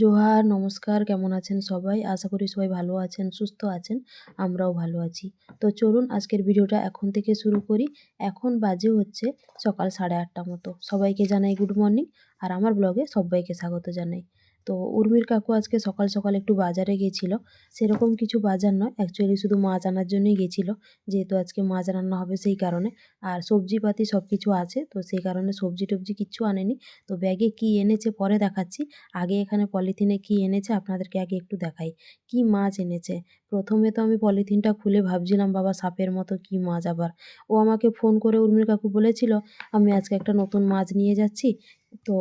জোহার, নমস্কার। কেমন আছেন সবাই? আশা করি সবাই ভালো আছেন, সুস্থ আছেন। আমরাও ভালো আছি। তো চলুন আজকের ভিডিওটা এখন থেকে শুরু করি। এখন বাজে হচ্ছে সকাল 8:30 মতো। সবাইকে জানাই গুড মর্নিং আর আমার ব্লগে সব্বাইকে স্বাগত জানাই। তো উর্মির কাকু আজকে সকাল সকাল একটু বাজারে গেছিল। সেরকম কিছু বাজার নয়, অ্যাকচুয়ালি শুধু মাছ আনার জন্যই গেছিল। যেহেতু আজকে মাছ রান্না হবে সেই কারণে। আর সবজিপাতি সব কিছু আছে, তো সেই কারণে সবজি-টবজি কিচ্ছু আনেনি। তো ব্যাগে কি এনেছে পরে দেখাচ্ছি। আগে এখানে পলিথিনে কি এনেছে আপনাদেরকে আগে একটু দেখাই। কি মাছ এনেছে। প্রথমে তো আমি পলিথিনটা খুলে ভাবছিলাম বাবা সাপের মতো কি মাছ আবার। ও আমাকে ফোন করে উর্মির কাকু বলেছিল, আমি আজকে একটা নতুন মাছ নিয়ে যাচ্ছি। তো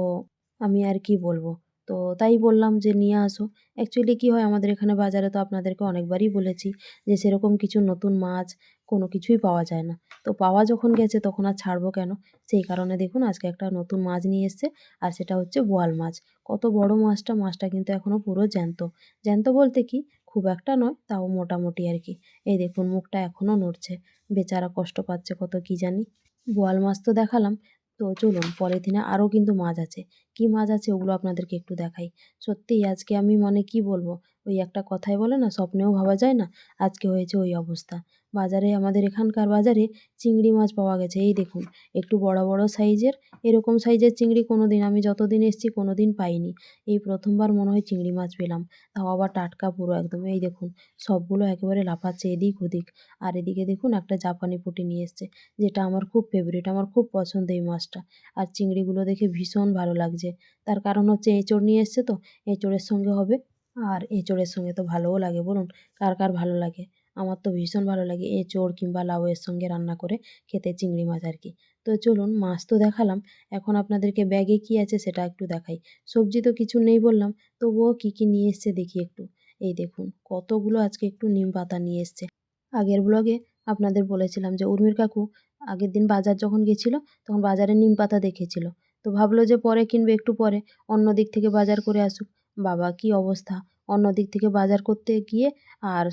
আমি আর কি বলবো। তো তাই বললাম যে নিয়ে আসো। অ্যাকচুয়ালি কি হয় আমাদের এখানে বাজারে তো আপনাদেরকে অনেকবারই বলেছি যে সেরকম কিছু নতুন মাছ কোনো কিছুই পাওয়া যায় না। তো পাওয়া যখন গেছে তখন আর ছাড়বো কেন? সেই কারণে দেখুন আজকে একটা নতুন মাছ নিয়ে এসছে আর সেটা হচ্ছে বোয়াল মাছ। কত বড় মাছটা, মাছটা কিন্তু এখনও পুরো জ্যান্ত। জ্যান্ত বলতে কি খুব একটা নয়, তাও মোটামুটি আর কি। এই দেখুন মুখটা এখনও নড়ছে। বেচারা কষ্ট পাচ্ছে কত কি জানি। বোয়াল মাছ তো দেখালাম। তো চলুন পলিথিনে আরও কিন্তু মাছ আছে। কি মাছ আছে ওগুলো আপনাদেরকে একটু দেখাই। সত্যিই আজকে আমি মানে কি বলবো, ওই একটা কথায় বলে না স্বপ্নেও ভাবা যায় না, আজকে হয়েছে ওই অবস্থা। বাজারে আমাদের এখানকার বাজারে চিংড়ি মাছ পাওয়া গেছে। এই দেখুন একটু বড় বড় সাইজের। এরকম সাইজের চিংড়ি কোনোদিন আমি যতদিন এসেছি কোনোদিন পাইনি। এই প্রথমবার মনে হয় চিংড়ি মাছ পেলাম। তাও আবার টাটকা পুরো একদম। এই দেখুন সবগুলো একেবারে লাফাচ্ছে এদিক ওদিক। আর এদিকে দেখুন একটা জাপানি পুঁটি নিয়ে এসছে, যেটা আমার খুব ফেভারিট, আমার খুব পছন্দ এই মাছটা। আর চিংড়িগুলো দেখে ভীষণ ভালো লাগছে। তার কারণ হচ্ছে এঁচোড় নিয়ে এসছে তো, এঁচোড়ের সঙ্গে হবে। আর এঁচোড়ের সঙ্গে তো ভালোও লাগে বলুন, কার কার ভালো লাগে? আমার তো ভীষণ ভালো লাগে এঁচোড় কিংবা লাউয়ের সঙ্গে রান্না করে খেতে চিংড়ি মাছ আর কি। তো চলুন মাছ তো দেখালাম, এখন আপনাদেরকে ব্যাগে কি আছে সেটা একটু দেখাই। সবজি তো কিছু নেই বললাম, তবুও কি কি নিয়ে এসছে দেখি একটু। এই দেখুন কতগুলো আজকে একটু নিম পাতা নিয়ে এসছে। আগের ব্লগে আপনাদের বলেছিলাম যে উর্মির কাকু আগের দিন বাজার যখন গেছিল তখন বাজারে নিম পাতা দেখেছিল। তো ভাবলো যে পরে কিনবে, একটু পরে অন্য দিক থেকে বাজার করে আসুক। বাবা কি অবস্থা, অন্য দিক থেকে বাজার করতে গিয়ে আর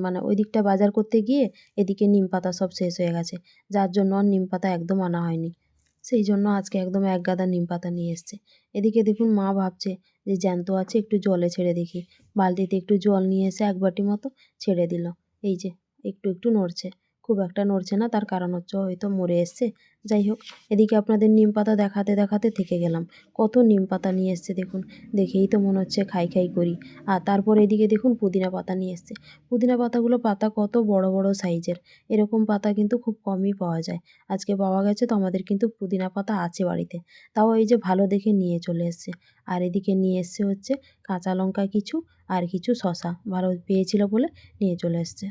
মানে ওই দিকটা বাজার করতে গিয়ে এদিকে নিম পাতা সব শেষ হয়ে গেছে। যার জন্য আর নিম পাতা একদম আনা হয়নি। সেই জন্য আজকে একদম এক গাদা নিম পাতা নিয়ে এসছে। এদিকে দেখুন মা ভাবছে যে জ্যান্ত আছে একটু জলে ছেড়ে দেখি। বালতিতে একটু জল নিয়ে এসে এক বাটি মতো ছেড়ে দিল। এই যে একটু একটু নড়ছে। খুব একটা নড়ছে না, তার কারণ হচ্ছে হয়তো মরে এসছে। যাই হোক, এদিকে আপনাদের নিম পাতা দেখাতে দেখাতে থেকে গেলাম। কত নিম পাতা নিয়ে এসছে দেখুন। দেখেই তো মনে হচ্ছে খাই খাই করি। আর তারপর এদিকে দেখুন পুদিনা পাতা নিয়ে এসছে। পুদিনা পাতাগুলো পাতা কত বড় বড় সাইজের। এরকম পাতা কিন্তু খুব কমই পাওয়া যায়। আজকে পাওয়া গেছে, তো আমাদের কিন্তু পুদিনা পাতা আছে বাড়িতে। তাও এই যে ভালো দেখে নিয়ে চলে এসছে। আর এদিকে নিয়ে এসছে হচ্ছে কাঁচা লঙ্কা কিছু আর কিছু শসা। ভালো পেয়েছিল বলে নিয়ে চলে এসছে।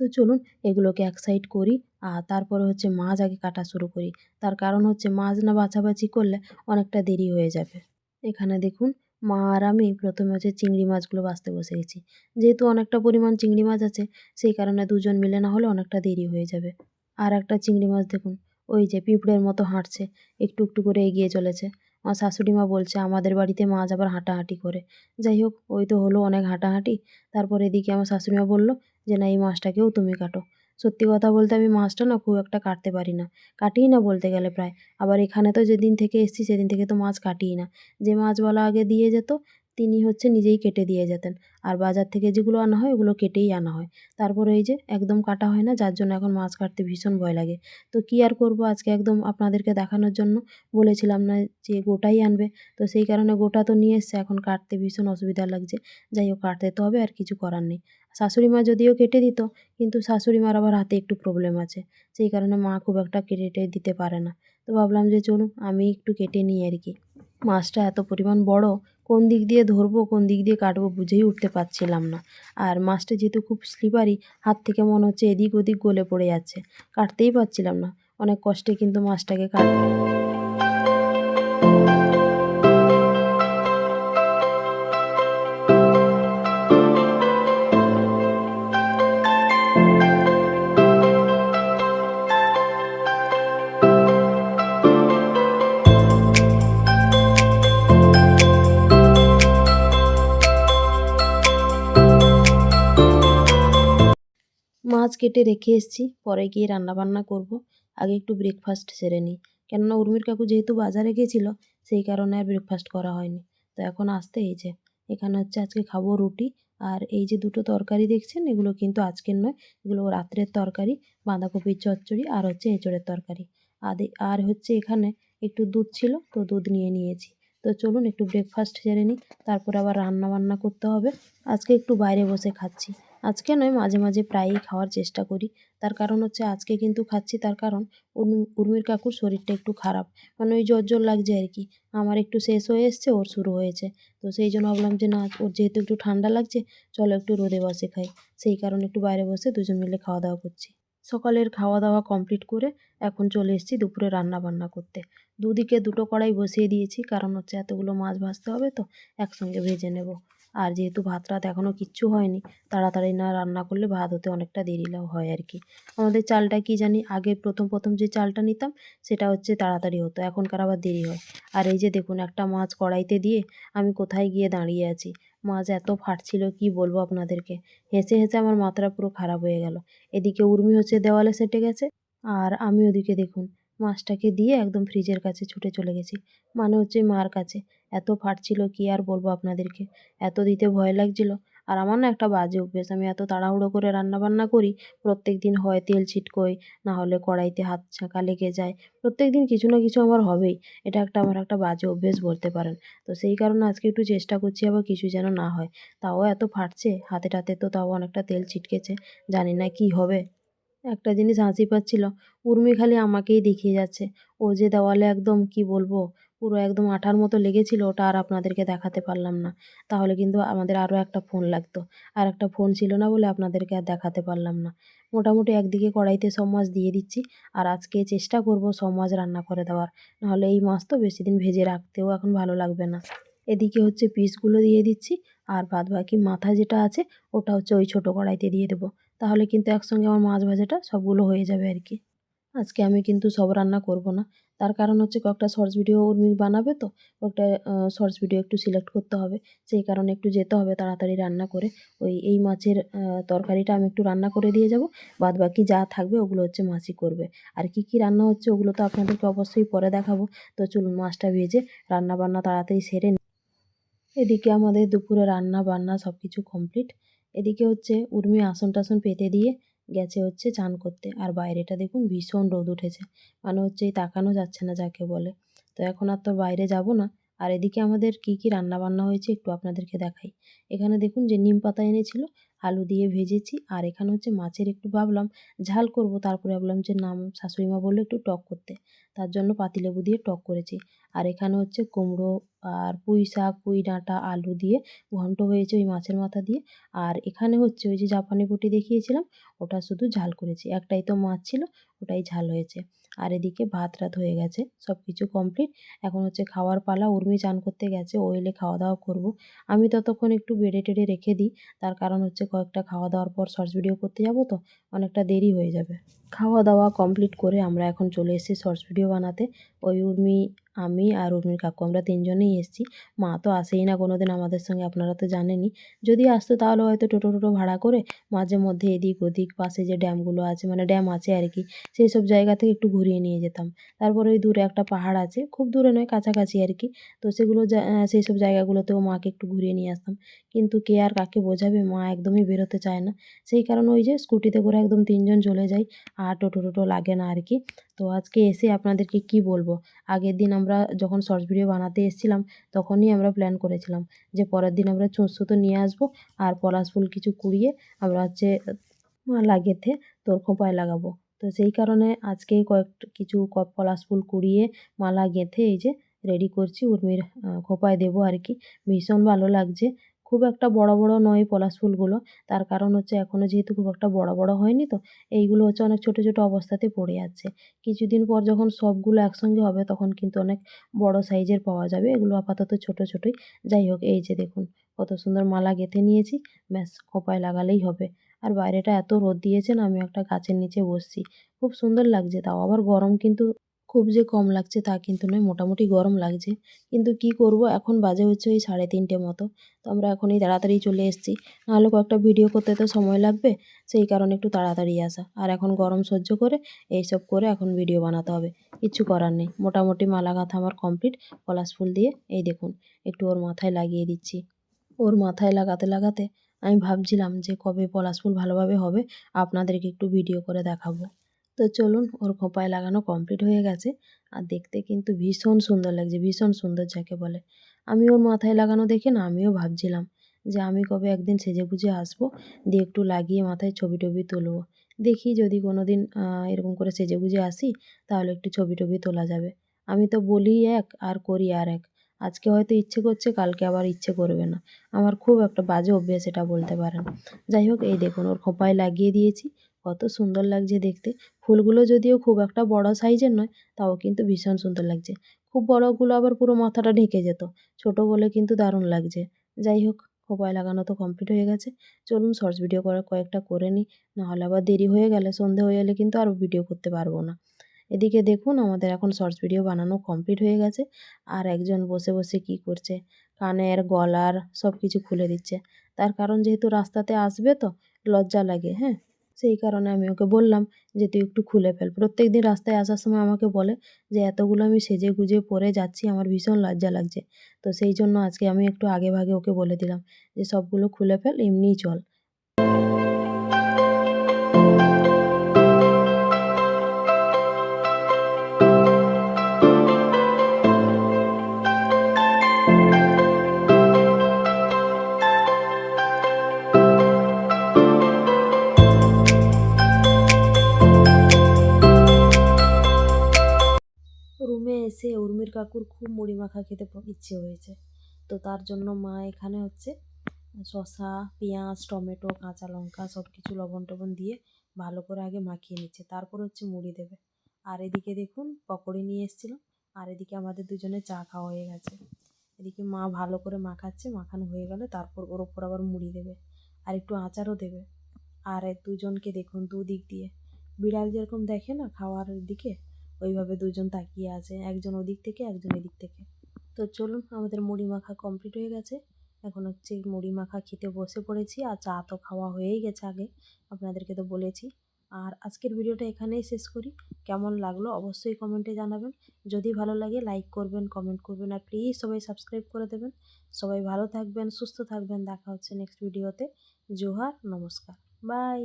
তো চলুন এগুলোকে এক সাইড করি আর তারপরে হচ্ছে মাছ আগে কাটা শুরু করি। তার কারণ হচ্ছে মাছ না বাছাবাছি করলে অনেকটা দেরি হয়ে যাবে। এখানে দেখুন মা আর আমি প্রথমে হচ্ছে চিংড়ি মাছগুলো বাছতে বসে গেছি। যেহেতু অনেকটা পরিমাণ চিংড়ি মাছ আছে, সেই কারণে দুজন মিলে না হলে অনেকটা দেরি হয়ে যাবে। আর একটা চিংড়ি মাছ দেখুন ওই যে পিঁপড়ের মতো হাঁটছে, একটু একটু করে এগিয়ে চলেছে। আমার শাশুড়ি মা বলছে আমাদের বাড়িতে মাছ আবার হাঁটাহাঁটি করে। যাই হোক ওই তো হলো অনেক হাঁটাহাঁটি। তারপর এদিকে আমার শাশুড়ি মা বলল যে না এই মাছটাকেও তুমি কাটো। সত্যি কথা বলতে আমি মাছটা না খুব একটা কাটতে পারি না, কাটিই না বলতে গেলে প্রায়। আবার এখানে তো যেদিন থেকে এসেছি সেদিন থেকে তো মাছ কাটিই না। যে মাছওয়ালা আগে দিয়ে যেত তিনি হচ্ছে নিজেই কেটে দিয়ে যেতেন। আর বাজার থেকে যেগুলো আনা হয় ওগুলো কেটেই আনা হয়। তারপরে এই যে একদম কাটা হয় না, যার জন্য এখন মাছ কাটতে ভীষণ ভয় লাগে। তো কী আর করব, আজকে একদম আপনাদেরকে দেখানোর জন্য বলেছিলাম না যে গোটাই আনবে। তো সেই কারণে গোটা তো নিয়ে এসছে, এখন কাটতে ভীষণ অসুবিধা লাগছে। যাই হোক কাটতে তো হবে, আর কিছু করার নেই। শাশুড়ি মা যদিও কেটে দিত, কিন্তু শাশুড়ি মার আবার হাতে একটু প্রবলেম আছে। সেই কারণে মা খুব একটা কেটে দিতে পারে না। তো ভাবলাম যে চলুন আমি একটু কেটে নিই আর কি। মাছটা এত পরিমাণ বড়, কোন দিক দিয়ে ধরবো কোন দিক দিয়ে কাটবো বুঝেই উঠতে পারছিলাম না। আর মাছটা যেহেতু খুব স্লিপারি, হাত থেকে মনে হচ্ছে এদিক ওদিক গলে পড়ে যাচ্ছে। কাটতেই পারছিলাম না। অনেক কষ্টে কিন্তু মাছটাকে মাছ কেটে রেখে এসেছি, পরে গিয়ে রান্নাবান্না করব। আগে একটু ব্রেকফাস্ট সেরে নিই। কেননা উর্মির কাকু যেহেতু বাজারে গেছিল, সেই কারণে আর ব্রেকফাস্ট করা হয়নি। তো এখন আসতে এই যে এখানে হচ্ছে আজকে খাবো রুটি। আর এই যে দুটো তরকারি দেখছেন এগুলো কিন্তু আজকের নয়, এগুলো রাত্রের তরকারি। বাঁধাকপির চচ্চড়ি আর হচ্ছে এঁচোড়ের তরকারি। আর হচ্ছে এখানে একটু দুধ ছিল, তো দুধ নিয়ে নিয়েছি। তো চলুন একটু ব্রেকফাস্ট সেরে নিই, তারপরে আবার রান্না বান্না করতে হবে। আজকে একটু বাইরে বসে খাচ্ছি। আজকে নয়, মাঝে মাঝে প্রায়ই খাওয়ার চেষ্টা করি। তার কারণ হচ্ছে আজকে কিন্তু খাচ্ছি, তার কারণ উর্মির কাকুর শরীরটা একটু খারাপ, মানে ওই জ্বর জ্বর লাগছে আর কি। আমার একটু শেষ হয়ে এসছে, ওর শুরু হয়েছে। তো সেই জন্য ভাবলাম যে না, ওর যেহেতু একটু ঠান্ডা লাগছে, চলো একটু রোদে বসে খাই। সেই কারণে একটু বাইরে বসে দুজন মিলে খাওয়া দাওয়া করছি। সকালের খাওয়া দাওয়া কমপ্লিট করে এখন চলে এসেছি দুপুরে রান্না বান্না করতে। দুদিকে দুটো কড়াই বসিয়ে দিয়েছি, কারণ হচ্ছে এতগুলো মাছ ভাজতে হবে, তো একসঙ্গে ভেজে নেব। আর যেহেতু ভাত রাত এখনও কিচ্ছু হয়নি, তাড়াতাড়ি না রান্না করলে ভাত হতে অনেকটা দেরি হয় আর কি। আমাদের চালটা কি জানি, আগে প্রথম প্রথম যে চালটা নিতাম সেটা হচ্ছে তাড়াতাড়ি হতো, এখনকার আবার দেরি হয়। আর এই যে দেখুন, একটা মাছ কড়াইতে দিয়ে আমি কোথায় গিয়ে দাঁড়িয়ে আছি। মাছ এত ফাটছিল, কি বলবো আপনাদেরকে। হেসে হেসে আমার মাথাটা পুরো খারাপ হয়ে গেল। এদিকে উর্মি হচ্ছে দেওয়ালে সেঁটে গেছে, আর আমি ওদিকে দেখুন মাছটাকে দিয়ে একদম ফ্রিজের কাছে ছুটে চলে গেছি, মানে হচ্ছে মার কাছে। এত ফাটছিল, কি আর বলবো আপনাদেরকে, এত দিতে ভয় লাগছিল। আর আমার না একটা বাজে অভ্যেস, আমি এত তাড়াহুড়ো করে রান্না বান্না করি, প্রত্যেক দিন হয় তেল ছিটকোয়, না হলে কড়াইতে হাত ছাঁকা লেগে যায়। প্রত্যেক দিন কিছু না কিছু আমার হবেই। এটা আমার একটা বাজে অভ্যেস বলতে পারেন। তো সেই কারণে আজকে একটু চেষ্টা করছি আবার কিছু যেন না হয়। তাও এত ফাটছে হাতে টাতে, তো তাও অনেকটা তেল ছিটকেছে, জানি না কি হবে। একটা জিনিস হাসি পাচ্ছিল, উর্মি খালি আমাকেই দেখিয়ে যাচ্ছে। ও যে দেওয়ালে একদম কি বলবো, পুরো একদম আঠার মতো লেগেছিল, ওটা আর আপনাদেরকে দেখাতে পারলাম না। তাহলে কিন্তু আমাদের আরও একটা ফোন লাগতো। আর একটা ফোন ছিল না বলে আপনাদেরকে আর দেখাতে পারলাম না। মোটামুটি একদিকে কড়াইতে সব মাছ দিয়ে দিচ্ছি, আর আজকে চেষ্টা করব সব মাছ রান্না করে দেওয়ার। নাহলে এই মাছ তো বেশি দিন ভেজে রাখতেও এখন ভালো লাগবে না। এদিকে হচ্ছে পিসগুলো দিয়ে দিচ্ছি, আর বাদবাকি মাথা যেটা আছে ওটা হচ্ছে ওই ছোটো কড়াইতে দিয়ে দেবো। তাহলে কিন্তু একসঙ্গে আমার মাছ ভাজাটা সবগুলো হয়ে যাবে আর কি। আজকে আমি কিন্তু সব রান্না করব না। তার কারণ হচ্ছে কয়েকটা শর্টস ভিডিও উর্মি বানাবে, তো কয়েকটা শর্টস ভিডিও একটু সিলেক্ট করতে হবে। সেই কারণে একটু যেতে হবে তাড়াতাড়ি রান্না করে। এই মাছের তরকারিটা আমি একটু রান্না করে দিয়ে যাব। বাদবাকি যা থাকবে ওগুলো হচ্ছে মাছই করবে। আর কি কি রান্না হচ্ছে ওগুলো তো আপনাদেরকে অবশ্যই পরে দেখাবো। তো চলুন মাছটা ভেজে রান্না বান্না তাড়াতাড়ি সেরে নিই। এদিকে আমাদের দুপুরে রান্না বান্না সব কিছু কমপ্লিট। এদিকে হচ্ছে উর্মি আসন টাসন পেতে দিয়ে গেছে হচ্ছে চান করতে। আর বাইরেটা দেখুন ভীষণ রোদ উঠেছে, মানে হচ্ছে এই তাকানো যাচ্ছে না যাকে বলে। তো এখন আর তো বাইরে যাব না। আর এদিকে আমাদের কি কি রান্না বান্না হয়েছে একটু আপনাদেরকে দেখাই। এখানে দেখুন যে নিম পাতা এনেছিল, আলু দিয়ে ভেজেছি। আর এখানে হচ্ছে মাছের একটু ভাবলাম ঝাল করব, তারপরে ভাবলাম যে নাম শাশুড়ি মা বললো একটু টক করতে, তার জন্য পাতিলেবু দিয়ে টক করেছি। আর এখানে হচ্ছে কুমড়ো আর পুঁই শাক, পুঁই ডাঁটা, আলু দিয়ে ঘন্ট হয়েছে ওই মাছের মাথা দিয়ে। আর এখানে হচ্ছে ওই যে জাপানি বটি দেখিয়েছিলাম, ওটা শুধু ঝাল করেছি। একটাই তো মাছ ছিল, ওটাই ঝাল হয়েছে। আর এদিকে ভাত রাত হয়ে গেছে, সব কিছু কমপ্লিট। এখন হচ্ছে খাওয়ার পালা, উর্মি চান করতে গেছে, ও এলে খাওয়া দাওয়া করব। আমি ততক্ষণ একটু বেড়ে টেড়ে রেখে দিই, তার কারণ হচ্ছে কয়েকটা খাওয়া দাওয়ার পর শর্টস ভিডিও করতে যাব, তো অনেকটা দেরি হয়ে যাবে। খাওয়া দাওয়া কমপ্লিট করে আমরা এখন চলে এসেছি শর্টস ভিডিও বানাতে। ওই উর্মি, আমি আর উর্মির কাকু আমরা তিনজনেই এসেছি। মা তো আসেই না কোনোদিন আমাদের সঙ্গে, আপনারা তো জানেনই। যদি আসতো তাহলে হয়তো টোটো টোটো ভাড়া করে মাঝে মধ্যে এদিক ওদিক পাশে যে ড্যামগুলো আছে, মানে ড্যাম আছে আর কি, সেই সব জায়গা থেকে একটু ঘুরিয়ে নিয়ে যেতাম। তারপরে ওই দূরে একটা পাহাড় আছে, খুব দূরে নয় কাছাকাছি আর কি। তো সেই সব জায়গাগুলোতেও মাকে একটু ঘুরিয়ে নিয়ে আসতাম। কিন্তু কে আর কাকে বোঝাবে, মা একদমই বেরোতে চায় না। সেই কারণে ওই যে স্কুটিতে করে একদম তিনজন চলে যাই, আর টোটো টোটো লাগে না আর কি। তো আজকে এসে আপনাদেরকে কি বলবো, আগের দিন আমরা যখন শর্টস ভিডিও বানাতে এসেছিলাম তখনই আমরা প্ল্যান করেছিলাম যে পরের দিন আমরা সুতো নিয়ে আসবো, আর পলাশ ফুল কিছু কুড়িয়ে আমরা হচ্ছে মালা গেঁথে তোর খোঁপায় লাগাবো। তো সেই কারণে আজকে কিছু পলাশ ফুল কুড়িয়ে মালা গেঁথে এই যে রেডি করছি, উর্মির খোঁপায় দেবো আর কি। ভীষণ ভালো লাগছে। খুব একটা বড় বড় নয় পলাশ ফুলগুলো, তার কারণ হচ্ছে এখনও যেহেতু খুব একটা বড় বড় হয়নি, তো এইগুলো হচ্ছে অনেক ছোট ছোট অবস্থাতে পড়ে আছে। কিছুদিন পর যখন সবগুলো একসঙ্গে হবে তখন কিন্তু অনেক বড় সাইজের পাওয়া যাবে। এগুলো আপাতত ছোট ছোটই। যাই হোক, এই যে দেখুন কত সুন্দর মালা গেঁথে নিয়েছি, ব্যাস খোঁপায় লাগালেই হবে। আর বাইরেটা এত রোদ দিয়েছে না, আমি একটা গাছের নিচে বসছি, খুব সুন্দর লাগছে। তাও আবার গরম কিন্তু খুব যে কম লাগছে তা কিন্তু নয়, মোটামুটি গরম লাগছে। কিন্তু কি করব, এখন বাজে হচ্ছে ওই 3:30 মতো। তো আমরা এখন এই তাড়াতাড়ি চলে এসেছি, নাহলে কয়েকটা ভিডিও করতে তো সময় লাগবে। সেই কারণে একটু তাড়াতাড়ি আসা। আর এখন গরম সহ্য করে এইসব করে এখন ভিডিও বানাতে হবে, কিচ্ছু করার নেই। মোটামুটি মালা গাঁথা আমার কমপ্লিট পলাশ ফুল দিয়ে। এই দেখুন একটু ওর মাথায় লাগিয়ে দিচ্ছি। ওর মাথায় লাগাতে লাগাতে আমি ভাবছিলাম যে কবে পলাশ ফুল ভালোভাবে হবে আপনাদেরকে একটু ভিডিও করে দেখাবো। তো চলুন, ওর খোঁপায় লাগানো কমপ্লিট হয়ে গেছে। আর দেখতে কিন্তু ভীষণ সুন্দর লাগছে, ভীষণ সুন্দর যাকে বলে। আমি ওর মাথায় লাগানো দেখে না আমিও ভাবছিলাম যে আমি কবে একদিন সেজেগুজে আসবো, দিয়ে একটু লাগিয়ে মাথায় ছবি টবি তুলবো। দেখি যদি কোনো দিন এরকম করে সেজেগুজে আসি তাহলে একটু ছবি টবি তোলা যাবে। আমি তো বলি এক আর করি আর এক। আজকে হয়তো ইচ্ছে করছে, কালকে আবার ইচ্ছে করবে না। আমার খুব একটা বাজে অভ্যেস এটা বলতে পারেন। যাই হোক, এই দেখুন ওর খোঁপায় লাগিয়ে দিয়েছি। কত সুন্দর লাগছে দেখতে। ফুলগুলো যদিও খুব একটা বড় সাইজের নয়, তাও কিন্তু ভীষণ সুন্দর লাগছে। খুব বড়গুলো আবার পুরো মাথাটা ঢেকে যেত। ছোট বলে কিন্তু দারুণ লাগছে। যাই হোক, খোঁপায় লাগানো তো কমপ্লিট হয়ে গেছে। চলুন শর্টস ভিডিও কয়েকটা করে নিই। নাহলে আবার দেরি হয়ে গেলে, সন্ধে হয়ে গেলে কিন্তু আর ভিডিও করতে পারবো না। এদিকে দেখুন আমাদের এখন শর্টস ভিডিও বানানো কমপ্লিট হয়ে গেছে। আর একজন বসে বসে কি করছে, কানের গলার সব কিছু খুলে দিচ্ছে। তার কারণ যেহেতু রাস্তাতে আসবে তো লজ্জা লাগে, হ্যাঁ, সেই কারণে আমি ওকে বললাম যে তুই একটু খুলে ফেল। প্রত্যেক দিন রাস্তায় আসার সময় আমাকে বলে যে এতগুলো আমি সেজে গুজে পরে যাচ্ছি, আমার ভীষণ লজ্জা লাগছে। তো সেই জন্য আজকে আমি একটু আগে ভাগে ওকে বলে দিলাম যে সবগুলো খুলে ফেল, এমনিই চল। রুমে এসে উর্মির কাকুর খুব মুড়ি মাখা খেতে ইচ্ছে হয়েছে। তো তার জন্য মা এখানে হচ্ছে শসা, পেঁয়াজ, টমেটো, কাঁচা লঙ্কা সব কিছু লবণ টবণ দিয়ে ভালো করে আগে মাখিয়ে নিচ্ছে, তারপর হচ্ছে মুড়ি দেবে। আর এদিকে দেখুন পকোড়ি নিয়ে এসেছিলো। আর এদিকে আমাদের দুজনে চা খাওয়া হয়ে গেছে। এদিকে মা ভালো করে মাখাচ্ছে, মাখানো হয়ে গেলে তারপর ওর ওপর আবার মুড়ি দেবে আর একটু আচারও দেবে। আর দুজনকে দেখুন দুদিক দিয়ে, বিড়াল যেরকম দেখে না খাওয়ার দিকে, ওইভাবে দুজন তাকিয়ে আছে, একজন ওদিক থেকে একজন এদিক থেকে। তো চলুন, আমাদের মুড়ি মাখা কমপ্লিট হয়ে গেছে। এখন হচ্ছে মুড়ি মাখা খেতে বসে পড়েছি। আর চা তো খাওয়া হয়েই গেছে আগে, আপনাদেরকে তো বলেছি। আর আজকের ভিডিওটা এখানেই শেষ করি। কেমন লাগলো অবশ্যই কমেন্টে জানাবেন। যদি ভালো লাগে লাইক করবেন, কমেন্ট করবেন, আর প্লিজ সবাই সাবস্ক্রাইব করে দেবেন। সবাই ভালো থাকবেন, সুস্থ থাকবেন। দেখা হচ্ছে নেক্সট ভিডিওতে। জোহার, নমস্কার, বাই।